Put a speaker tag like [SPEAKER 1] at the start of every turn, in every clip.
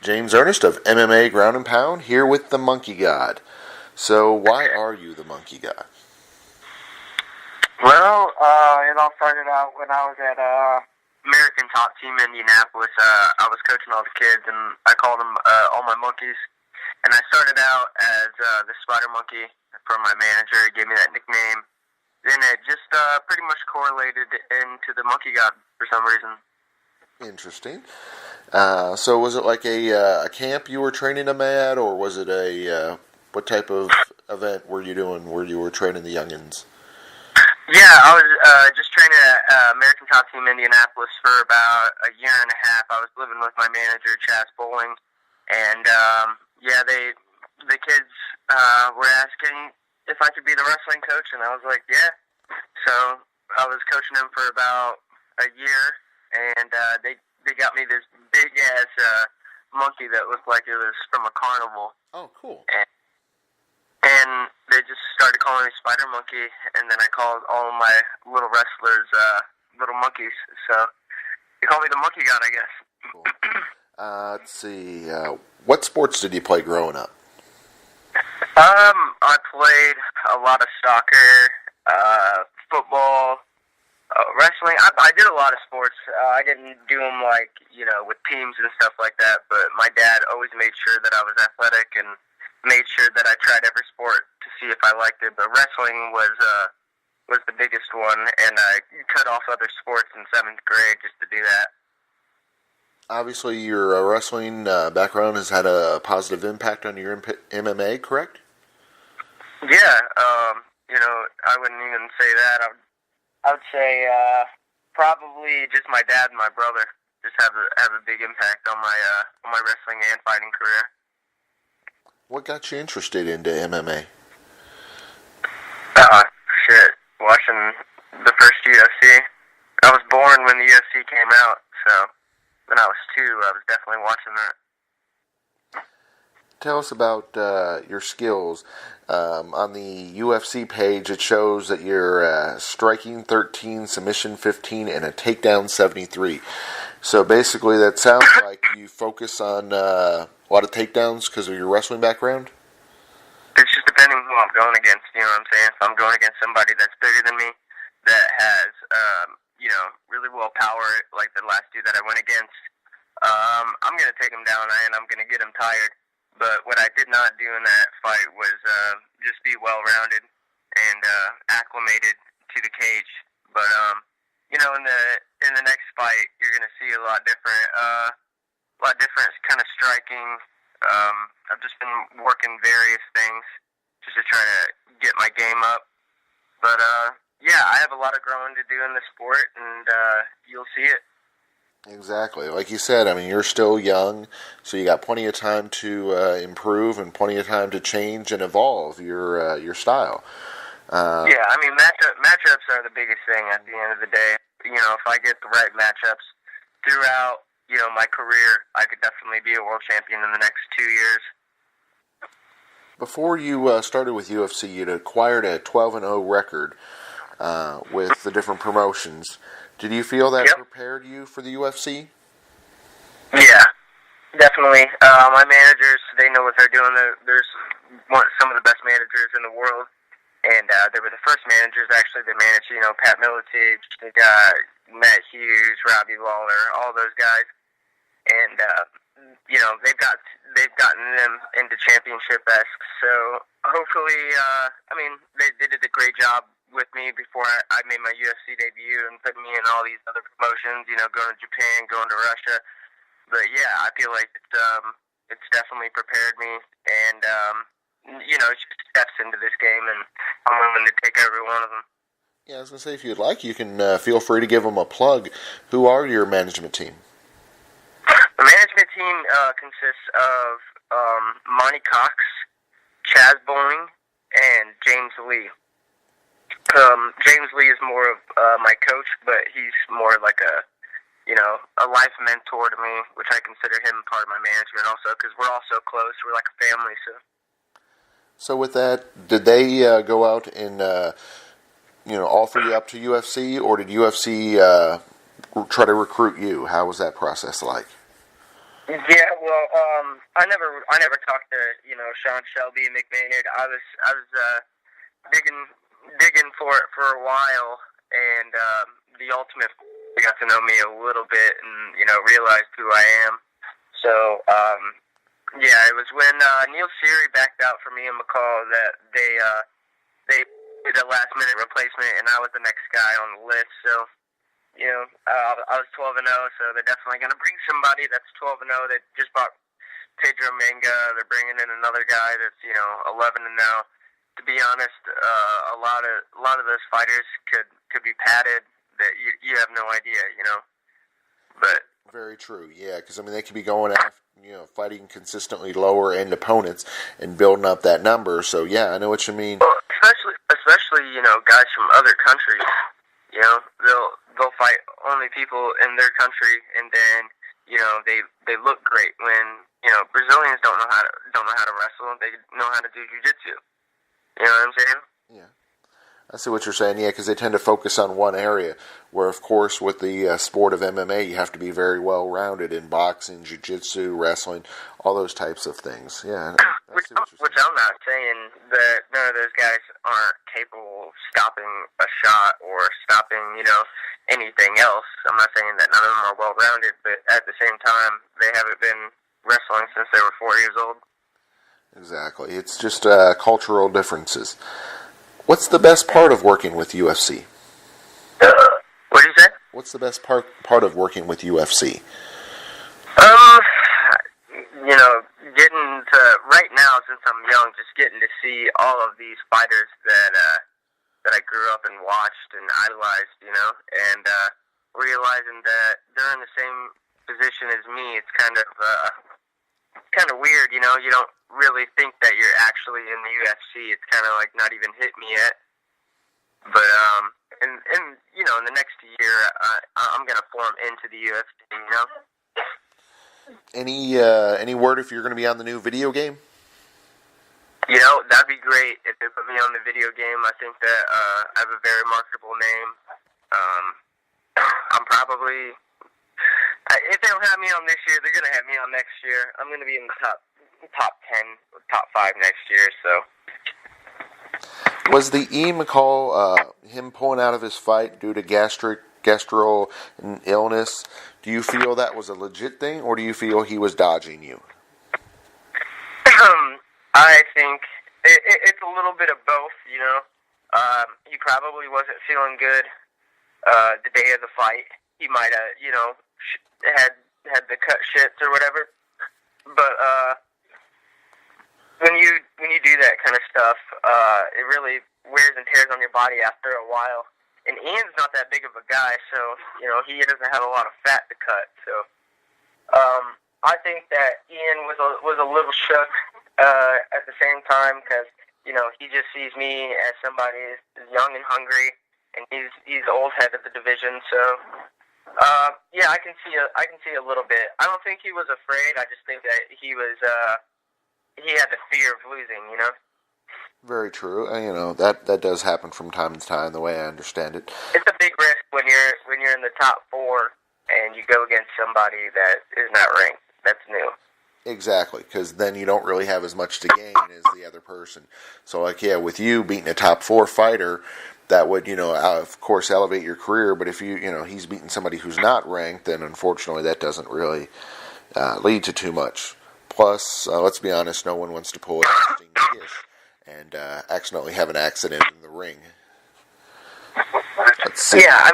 [SPEAKER 1] James Ernest of MMA Ground and Pound here with the Monkey God. So, why are you the Monkey God?
[SPEAKER 2] Well, it all started out when I was at American Top Team in Indianapolis. I was coaching all the kids, and I called them all my monkeys. And I started out as the Spider Monkey from my manager. He gave me that nickname. Then it just pretty much correlated into the Monkey God for some reason.
[SPEAKER 1] Interesting. So was it like a camp you were training them at, or was it what type of event were you doing where you were training the youngins?
[SPEAKER 2] Yeah, I was just training at American Top Team Indianapolis for about a year and a half. I was living with my manager, Chaz Bowling, and the kids were asking if I could be the wrestling coach, and I was like, yeah. So I was coaching them for about a year, and they got me this big ass monkey that looked like it was from a carnival.
[SPEAKER 1] Oh, cool.
[SPEAKER 2] And they just started calling me Spider Monkey, and then I called all of my little wrestlers little monkeys. So they call me the Monkey God, I guess.
[SPEAKER 1] Cool. Let's see. What sports did you play growing up?
[SPEAKER 2] I played a lot of soccer, football, wrestling. I did a lot of sports. I didn't do them with teams and stuff like that, but my dad always made sure that I was athletic and made sure that I tried every sport to see if I liked it. But wrestling was the biggest one, and I cut off other sports in 7th grade just to do that.
[SPEAKER 1] Obviously, your wrestling background has had a positive impact on your MMA, correct?
[SPEAKER 2] Yeah, I wouldn't even say that. I would say probably just my dad and my brother just have a big impact on my wrestling and fighting career.
[SPEAKER 1] What got you interested into MMA?
[SPEAKER 2] Watching the first UFC. I was born when the UFC came out, so when I was 2, I was definitely watching that.
[SPEAKER 1] Tell us about your skills. On the UFC page, it shows that you're striking 13, submission 15, and a takedown 73. So basically, that sounds like you focus on a lot of takedowns because of your wrestling background?
[SPEAKER 2] It's just depending who I'm going against, you know what I'm saying? If I'm going against somebody that's bigger than me, that has, really well power, like the last dude that I went against, I'm going to take him down and I'm going to get him tired. But what I did not do in that fight was just be well-rounded and acclimated to the cage. But, in the next fight, you're going to see a lot different kind of striking. I've just been working various things just to try to get my game up. But, I have a lot of growing to do in the sport, and you'll see it.
[SPEAKER 1] Exactly. Like you said, I mean, you're still young, so you got plenty of time to improve and plenty of time to change and evolve your style.
[SPEAKER 2] Matchups are the biggest thing at the end of the day. If I get the right matchups throughout, my career, I could definitely be a world champion in the next 2 years.
[SPEAKER 1] Before you started with UFC, you'd acquired a 12-0 record with the different promotions. Did you feel that prepared you for the UFC?
[SPEAKER 2] Yeah, definitely. My managers, they know what they're doing. There's some of the best managers in the world. And they were the first managers, actually, that managed, Pat Miletich, they got Matt Hughes, Robbie Lawler, all those guys. And, they've gotten them into championship-esque. So, hopefully, they did a great job with me before I made my UFC debut and put me in all these other promotions, going to Japan, going to Russia. But, yeah, I feel like it's definitely prepared me. And, it's just steps into this game, and I'm willing to take every one of them.
[SPEAKER 1] Yeah, I was going to say, if you'd like, you can feel free to give them a plug. Who are your management team?
[SPEAKER 2] The management team consists of Monty Cox, Chaz Bowling, and James Lee. James Lee is more of my coach, but he's more like a life mentor to me, which I consider him part of my management also, because we're all so close. We're like a family,
[SPEAKER 1] So with that, did they go out and offer you up to UFC, or did UFC try to recruit you? How was that process like?
[SPEAKER 2] Yeah, well, I never talked to Sean Shelby and McMahon. I was digging digging for it for a while, and the Ultimate got to know me a little bit, and realized who I am. So yeah, it was when Neil Seary backed out for me and McCall that they did a last minute replacement, and I was the next guy on the list. So I was 12-0, so they're definitely going to bring somebody that's 12-0. They just bought Pedro Menga. They're bringing in another guy that's 11-0. To be honest, a lot of those fighters could be padded that you have no idea. But
[SPEAKER 1] Very true. Yeah, because I mean they could be going after fighting consistently lower end opponents and building up that number. So yeah, I know what you mean.
[SPEAKER 2] well, especially guys from other countries. They'll fight only people in their country, and then they look great when Brazilians don't know how to wrestle. They know how to do jiu-jitsu. You know what I'm saying?
[SPEAKER 1] Yeah. I see what you're saying, yeah, because they tend to focus on one area, where, of course, with the sport of MMA, you have to be very well-rounded in boxing, jiu-jitsu, wrestling, all those types of things. Yeah, I see what you're
[SPEAKER 2] Which
[SPEAKER 1] saying.
[SPEAKER 2] I'm not saying that none of those guys aren't capable of stopping a shot or stopping, anything else. I'm not saying that none of them are well-rounded, but at the same time, they haven't been wrestling since they were 4 years old.
[SPEAKER 1] Exactly. It's just cultural differences. What's the best part of working with UFC?
[SPEAKER 2] What do you say?
[SPEAKER 1] What's the best part of working with UFC?
[SPEAKER 2] Um, getting to right now since I'm young, just getting to see all of these fighters that I grew up and watched and idolized, and realizing that they're in the same position as me. It's kind of weird, You don't really think that you're actually in the UFC. It's kind of like not even hit me yet. But and in the next year, I'm gonna form into the UFC.
[SPEAKER 1] Any word if you're going to be on the new video game?
[SPEAKER 2] That'd be great if they put me on the video game. I think that I have a very marketable name. Um, I'm probably if they don't have me on this year, they're gonna have me on next year. I'm gonna be in the top 10, top 5 next year. So
[SPEAKER 1] Was the Ian McCall him pulling out of his fight due to gastro illness? Do you feel that was a legit thing, or do you feel he was dodging you?
[SPEAKER 2] I think it's a little bit of both. He probably wasn't feeling good the day of the fight. He might have, had the cut shits or whatever. But when you do that kind of stuff, it really wears and tears on your body after a while. And Ian's not that big of a guy, so he doesn't have a lot of fat to cut. So I think that Ian was a little shook at the same time because he just sees me as somebody who's young and hungry, and he's the old head of the division. So yeah, I can see a little bit. I don't think he was afraid. I just think that he had the fear of losing.
[SPEAKER 1] Very true. That does happen from time to time. The way I understand it.
[SPEAKER 2] It's a big risk when you're in the top 4 and you go against somebody that is not ranked. That's new.
[SPEAKER 1] Exactly, because then you don't really have as much to gain as the other person. So, with you beating a top 4 fighter, that would, of course, elevate your career. But if he's beating somebody who's not ranked, then unfortunately that doesn't really lead to too much. Plus, let's be honest, no one wants to pull a interesting kiss and accidentally have an accident in the ring. Let's see.
[SPEAKER 2] Yeah,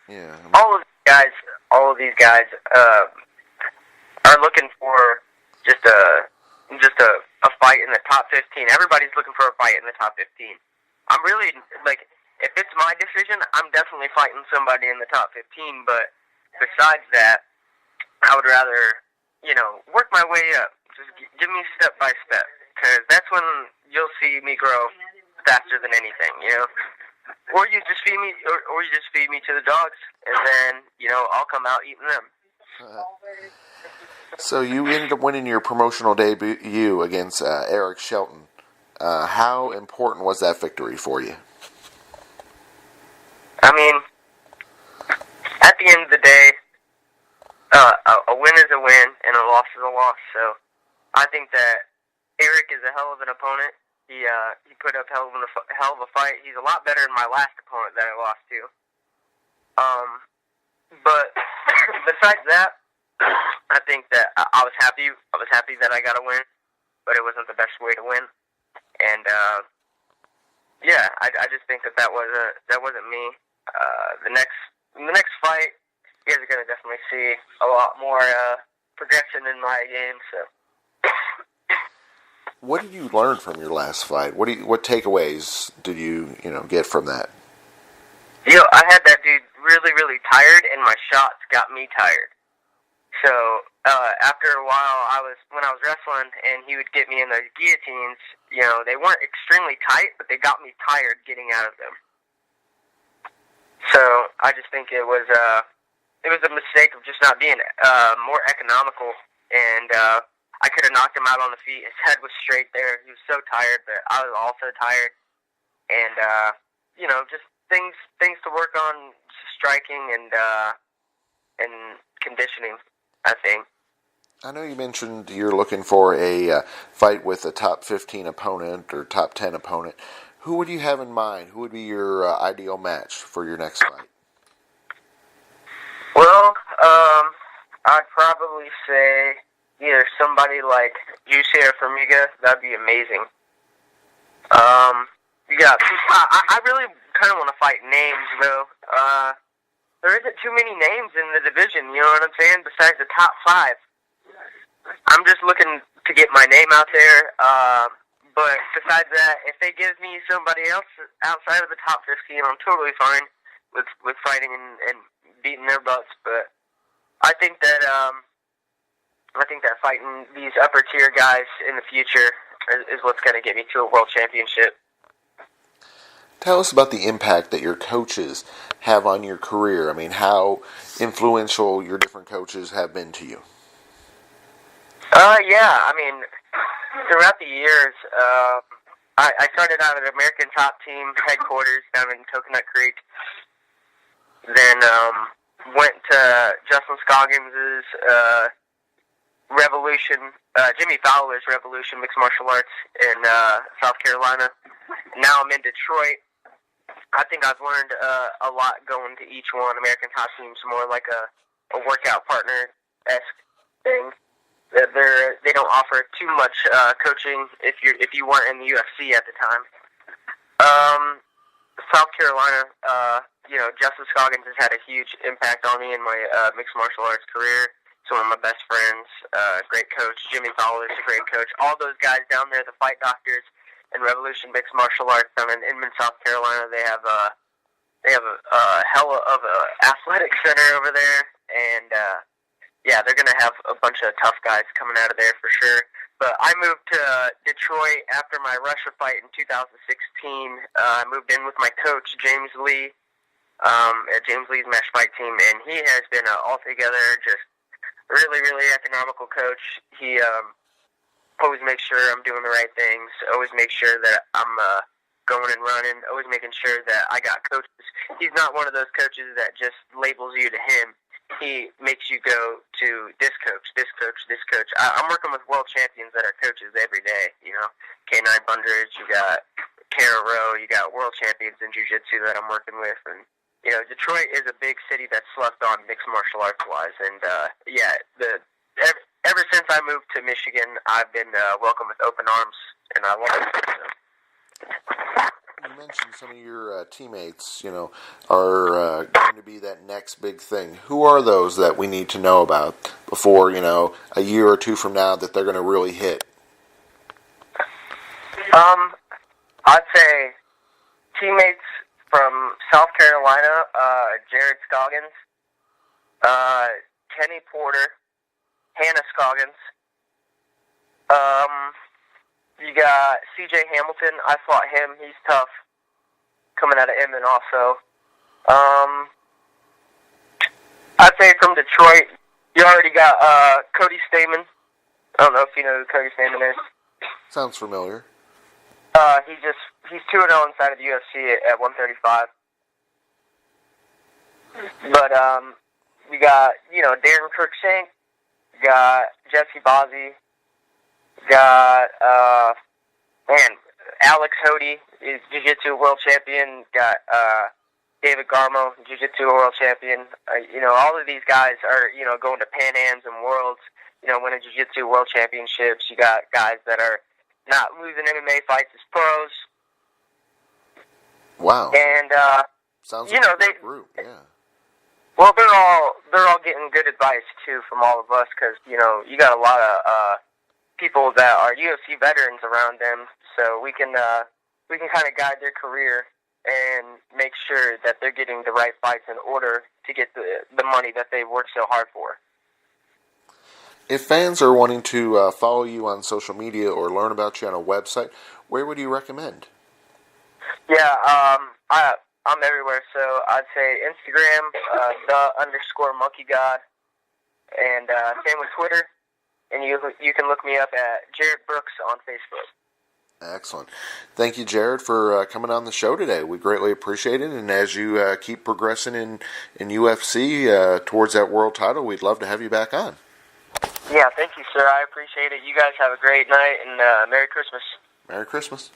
[SPEAKER 1] Yeah.
[SPEAKER 2] all of these guys are looking for just a fight in the top 15. Everybody's looking for a fight in the top 15. I'm really if it's my decision, I'm definitely fighting somebody in the top 15. But besides that, I would rather work my way up. Just give me step by step, because that's when you'll see me grow faster than anything. Or you just feed me, or you just feed me to the dogs, and then I'll come out eating them.
[SPEAKER 1] So you ended up winning your promotional debut against Eric Shelton. How important was that victory for you?
[SPEAKER 2] At the end of the day, a win is a win and a loss is a loss. So I think that Eric is a hell of an opponent. He put up hell of a fight. He's a lot better than my last opponent that I lost to. But besides that, I think that I was happy. I was happy that I got a win, but it wasn't the best way to win. And yeah, I just think that wasn't me. The next fight, you guys are gonna definitely see a lot more progression in my game. So.
[SPEAKER 1] What did you learn from your last fight? What takeaways did you get from that?
[SPEAKER 2] I had that dude really, really tired, and my shots got me tired. So after a while, when I was wrestling, and he would get me in those guillotines. They weren't extremely tight, but they got me tired getting out of them. So I just think it was a mistake of just not being more economical, and I could have knocked him out on the feet. His head was straight there. He was so tired, but I was also tired, and just things to work on, striking and conditioning, I think.
[SPEAKER 1] I know you mentioned you're looking for a fight with a top 15 opponent or top 10 opponent. Who would you have in mind? Who would be your ideal match for your next fight?
[SPEAKER 2] Well, I'd probably say either somebody like Juicy or Formiga. That'd be amazing. I really kind of want to fight names, though. There isn't too many names in the division, you know what I'm saying, besides the top 5. I'm just looking to get my name out there, but besides that, if they give me somebody else outside of the top 15, I'm totally fine with fighting and beating their butts. But I think that fighting these upper tier guys in the future is what's going to get me to a world championship.
[SPEAKER 1] Tell us about the impact that your coaches have on your career. I mean, how influential your different coaches have been to you.
[SPEAKER 2] Yeah, I mean, throughout the years, I started out at American Top Team headquarters down in Coconut Creek. Then went to Justin Scoggins' Revolution, Jimmy Fowler's Revolution Mixed Martial Arts in South Carolina. Now I'm in Detroit. I think I've learned a lot going to each one. American Top Team's more like a workout partner-esque thing. They don't offer too much coaching if you weren't in the UFC at the time. South Carolina, Justin Scoggins has had a huge impact on me in my mixed martial arts career. He's one of my best friends. Great coach. Jimmy Fowler's a great coach. All those guys down there, the fight doctors in Revolution Mixed Martial Arts down in Inman, South Carolina, they have a hell of a athletic center over there, and yeah, they're going to have a bunch of tough guys coming out of there for sure. But I moved to Detroit after my Russia fight in 2016. I moved in with my coach, James Lee, at James Lee's Mesh Fight Team, and he has been altogether just really, really economical coach. He always makes sure I'm doing the right things, always makes sure that I'm going and running, always making sure that I got coaches. He's not one of those coaches that just labels you to him. He makes you go to this coach, this coach, this coach. I'm working with world champions that are coaches every day, K9 Bunders, you got Kara Rowe, you got world champions in jiu-jitsu that I'm working with. And, Detroit is a big city that's slept on mixed martial arts-wise. And, ever since I moved to Michigan, I've been welcomed with open arms, and I love it. So.
[SPEAKER 1] You mentioned some of your teammates, are going to be that next big thing. Who are those that we need to know about before, a year or two from now that they're going to really hit?
[SPEAKER 2] I'd say teammates from South Carolina, Jared Scoggins, Kenny Porter, Hannah Scoggins. You got C.J. Hamilton. I fought him. He's tough. Coming out of Inman also. I'd say from Detroit, you already got Cody Stamen. I don't know if you know who Cody Stamen is.
[SPEAKER 1] Sounds familiar.
[SPEAKER 2] He's 2-0 inside of the UFC at 135. But We got, Darren Cruikshank. We got Jesse Bozzi. We got, Alex Hody is Jiu-Jitsu world champion. Got David Garmo, Jiu-Jitsu world champion. All of these guys are, going to Pan Ams and Worlds, winning Jiu-Jitsu world championships. You got guys that are not losing MMA fights as pros.
[SPEAKER 1] Wow.
[SPEAKER 2] And,
[SPEAKER 1] sounds like a great group, yeah.
[SPEAKER 2] Well, they're all getting good advice, too, from all of us, because, you got a lot of people that are UFC veterans around them, so we can kind of guide their career and make sure that they're getting the right fights in order to get the money that they worked so hard for.
[SPEAKER 1] If fans are wanting to follow you on social media or learn about you on a website, where would you recommend?
[SPEAKER 2] Yeah, I'm everywhere, so I'd say Instagram, _monkeygod, and same with Twitter, and you can look me up at Jared Brooks on Facebook.
[SPEAKER 1] Excellent. Thank you, Jared, for coming on the show today. We greatly appreciate it, and as you keep progressing in UFC towards that world title, we'd love to have you back on.
[SPEAKER 2] Yeah, thank you, sir. I appreciate it. You guys have a great night, and Merry Christmas.
[SPEAKER 1] Merry Christmas.